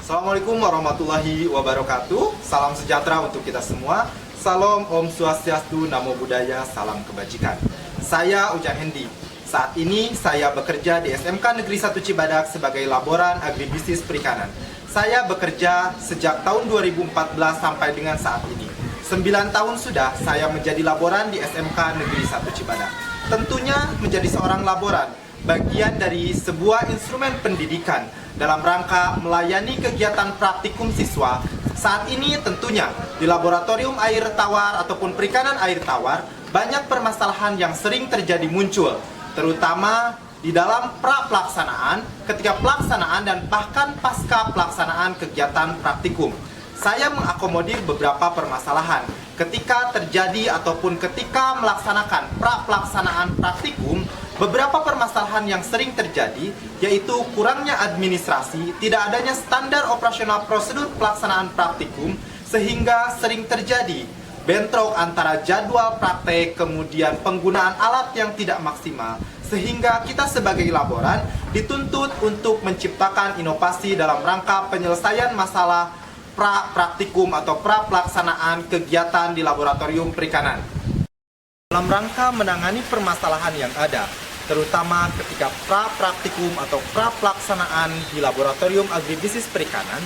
Assalamualaikum warahmatullahi wabarakatuh. Salam sejahtera untuk kita semua. Salam Om Swastiastu, Namo Buddhaya, salam kebajikan. Saya Ujang Hendi. Saat ini saya bekerja di SMK Negeri 1 Cibadak sebagai laboran agribisnis perikanan. Saya bekerja sejak tahun 2014 sampai dengan saat ini. 9 tahun sudah saya menjadi laboran di SMK Negeri 1 Cibadak. Tentunya menjadi seorang laboran bagian dari sebuah instrumen pendidikan dalam rangka melayani kegiatan praktikum siswa. Saat ini tentunya di laboratorium air tawar ataupun perikanan air tawar banyak permasalahan yang sering terjadi muncul, terutama di dalam pra-pelaksanaan, ketika pelaksanaan dan bahkan pasca pelaksanaan kegiatan praktikum. Saya mengakomodir beberapa permasalahan ketika terjadi ataupun ketika melaksanakan pra-pelaksanaan praktikum. Beberapa permasalahan yang sering terjadi yaitu kurangnya administrasi, tidak adanya standar operasional prosedur pelaksanaan praktikum, sehingga sering terjadi bentrok antara jadwal praktek kemudian penggunaan alat yang tidak maksimal, sehingga kita sebagai laboran dituntut untuk menciptakan inovasi dalam rangka penyelesaian masalah pra-praktikum atau pra-pelaksanaan kegiatan di laboratorium perikanan. Dalam rangka menangani permasalahan yang ada, terutama ketika pra-praktikum atau pra-pelaksanaan di laboratorium agribisnis perikanan,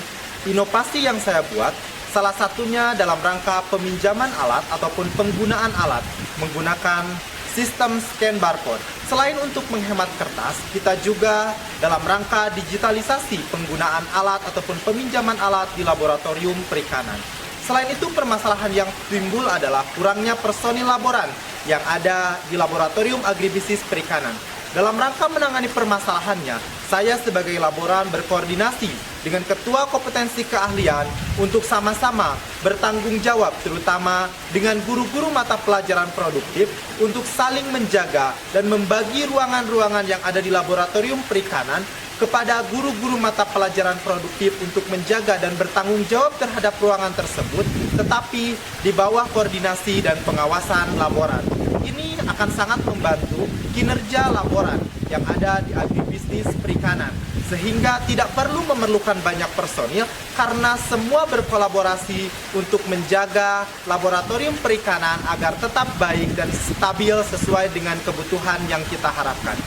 inovasi yang saya buat salah satunya dalam rangka peminjaman alat ataupun penggunaan alat menggunakan sistem scan barcode. Selain untuk menghemat kertas, kita juga dalam rangka digitalisasi penggunaan alat ataupun peminjaman alat di laboratorium perikanan. Selain itu, permasalahan yang timbul adalah kurangnya personil laboran yang ada di laboratorium agribisnis perikanan. Dalam rangka menangani permasalahannya, saya sebagai laboran berkoordinasi dengan ketua kompetensi keahlian untuk sama-sama bertanggung jawab, terutama dengan guru-guru mata pelajaran produktif untuk saling menjaga dan membagi ruangan-ruangan yang ada di laboratorium perikanan kepada guru-guru mata pelajaran produktif untuk menjaga dan bertanggung jawab terhadap ruangan tersebut, tetapi di bawah koordinasi dan pengawasan laboran. Ini akan sangat membantu kinerja laboran yang ada di agribisnis perikanan, sehingga tidak perlu memerlukan banyak personil karena semua berkolaborasi untuk menjaga laboratorium perikanan agar tetap baik dan stabil sesuai dengan kebutuhan yang kita harapkan.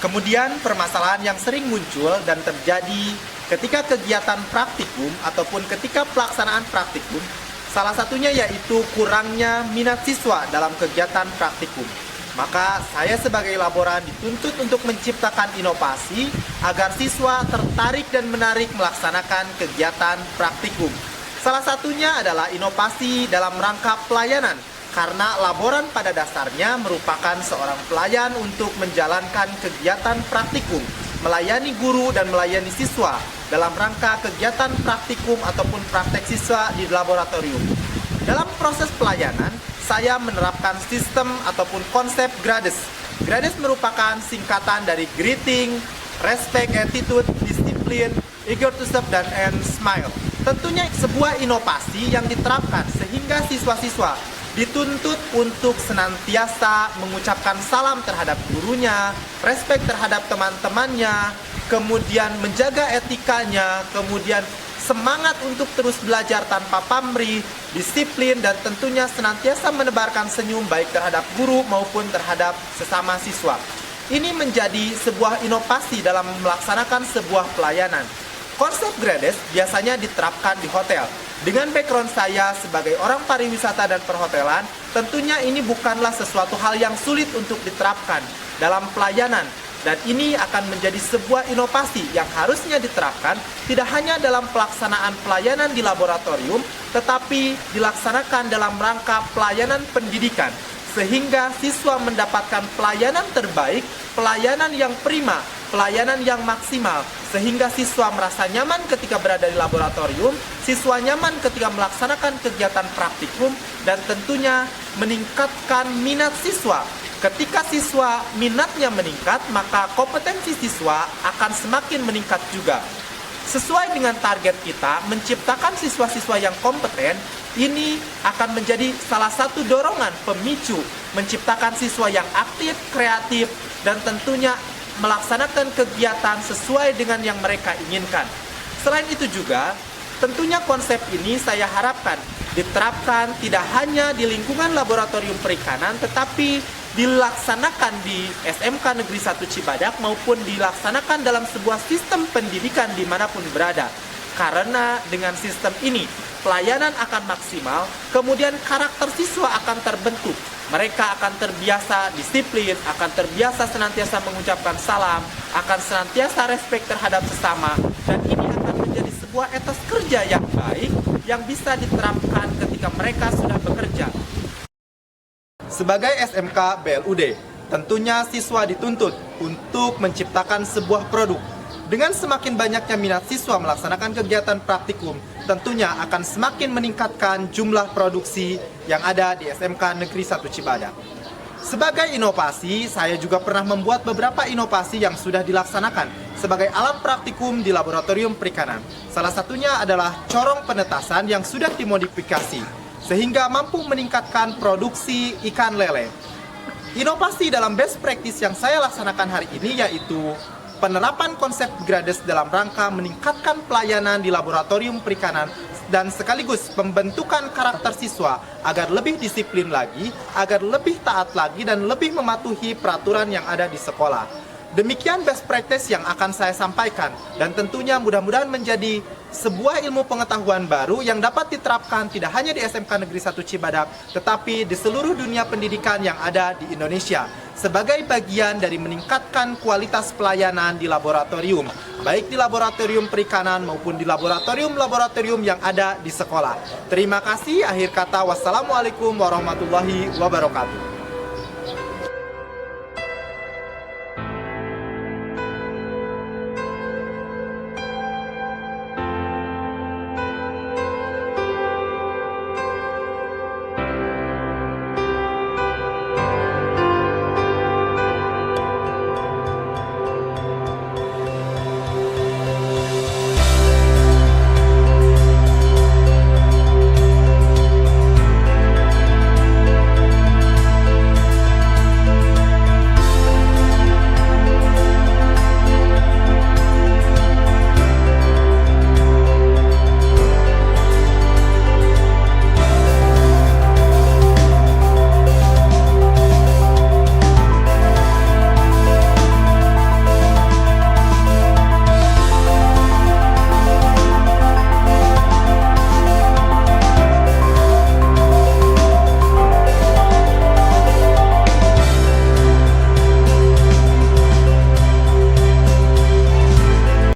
Kemudian permasalahan yang sering muncul dan terjadi ketika kegiatan praktikum ataupun ketika pelaksanaan praktikum, salah satunya yaitu kurangnya minat siswa dalam kegiatan praktikum. Maka saya sebagai laboran dituntut untuk menciptakan inovasi agar siswa tertarik dan menarik melaksanakan kegiatan praktikum. Salah satunya adalah inovasi dalam rangka pelayanan, karena laboran pada dasarnya merupakan seorang pelayan untuk menjalankan kegiatan praktikum, melayani guru dan melayani siswa dalam rangka kegiatan praktikum ataupun praktek siswa di laboratorium. Dalam proses pelayanan, saya menerapkan sistem ataupun konsep GRADES. GRADES merupakan singkatan dari greeting, respect, attitude, disiplin, eager to serve, and smile. Tentunya sebuah inovasi yang diterapkan sehingga siswa-siswa dituntut untuk senantiasa mengucapkan salam terhadap gurunya, respect terhadap teman-temannya, kemudian menjaga etikanya, kemudian semangat untuk terus belajar tanpa pamrih, disiplin, dan tentunya senantiasa menebarkan senyum baik terhadap guru maupun terhadap sesama siswa. Ini menjadi sebuah inovasi dalam melaksanakan sebuah pelayanan. Konsep GRADES biasanya diterapkan di hotel. Dengan background saya sebagai orang pariwisata dan perhotelan, tentunya ini bukanlah sesuatu hal yang sulit untuk diterapkan dalam pelayanan. Dan ini akan menjadi sebuah inovasi yang harusnya diterapkan tidak hanya dalam pelaksanaan pelayanan di laboratorium, tetapi dilaksanakan dalam rangka pelayanan pendidikan, sehingga siswa mendapatkan pelayanan terbaik, pelayanan yang prima, pelayanan yang maksimal, sehingga siswa merasa nyaman ketika berada di laboratorium, siswa nyaman ketika melaksanakan kegiatan praktikum, dan tentunya meningkatkan minat siswa. Ketika siswa minatnya meningkat, maka kompetensi siswa akan semakin meningkat juga. Sesuai dengan target kita, menciptakan siswa-siswa yang kompeten, ini akan menjadi salah satu dorongan pemicu menciptakan siswa yang aktif, kreatif, dan tentunya melaksanakan kegiatan sesuai dengan yang mereka inginkan. Selain itu juga, tentunya konsep ini saya harapkan diterapkan tidak hanya di lingkungan laboratorium perikanan, tetapi dilaksanakan di SMK Negeri 1 Cibadak maupun dilaksanakan dalam sebuah sistem pendidikan dimanapun berada. Karena dengan sistem ini, pelayanan akan maksimal, kemudian karakter siswa akan terbentuk. Mereka akan terbiasa disiplin, akan terbiasa senantiasa mengucapkan salam, akan senantiasa respek terhadap sesama, dan ini akan menjadi sebuah etos kerja yang baik yang bisa diterapkan ketika mereka sudah bekerja. Sebagai SMK BLUD, tentunya siswa dituntut untuk menciptakan sebuah produk. Dengan semakin banyaknya minat siswa melaksanakan kegiatan praktikum, tentunya akan semakin meningkatkan jumlah produksi yang ada di SMK Negeri 1 Cibadak. Sebagai inovasi, saya juga pernah membuat beberapa inovasi yang sudah dilaksanakan sebagai alat praktikum di laboratorium perikanan. Salah satunya adalah corong penetasan yang sudah dimodifikasi, sehingga mampu meningkatkan produksi ikan lele. Inovasi dalam best practice yang saya laksanakan hari ini yaitu penerapan konsep Grades dalam rangka meningkatkan pelayanan di laboratorium perikanan dan sekaligus pembentukan karakter siswa agar lebih disiplin lagi, agar lebih taat lagi dan lebih mematuhi peraturan yang ada di sekolah. Demikian best practice yang akan saya sampaikan dan tentunya mudah-mudahan menjadi sebuah ilmu pengetahuan baru yang dapat diterapkan tidak hanya di SMK Negeri 1 Cibadak tetapi di seluruh dunia pendidikan yang ada di Indonesia sebagai bagian dari meningkatkan kualitas pelayanan di laboratorium, baik di laboratorium perikanan maupun di laboratorium-laboratorium yang ada di sekolah. Terima kasih. Akhir kata, wassalamualaikum warahmatullahi wabarakatuh.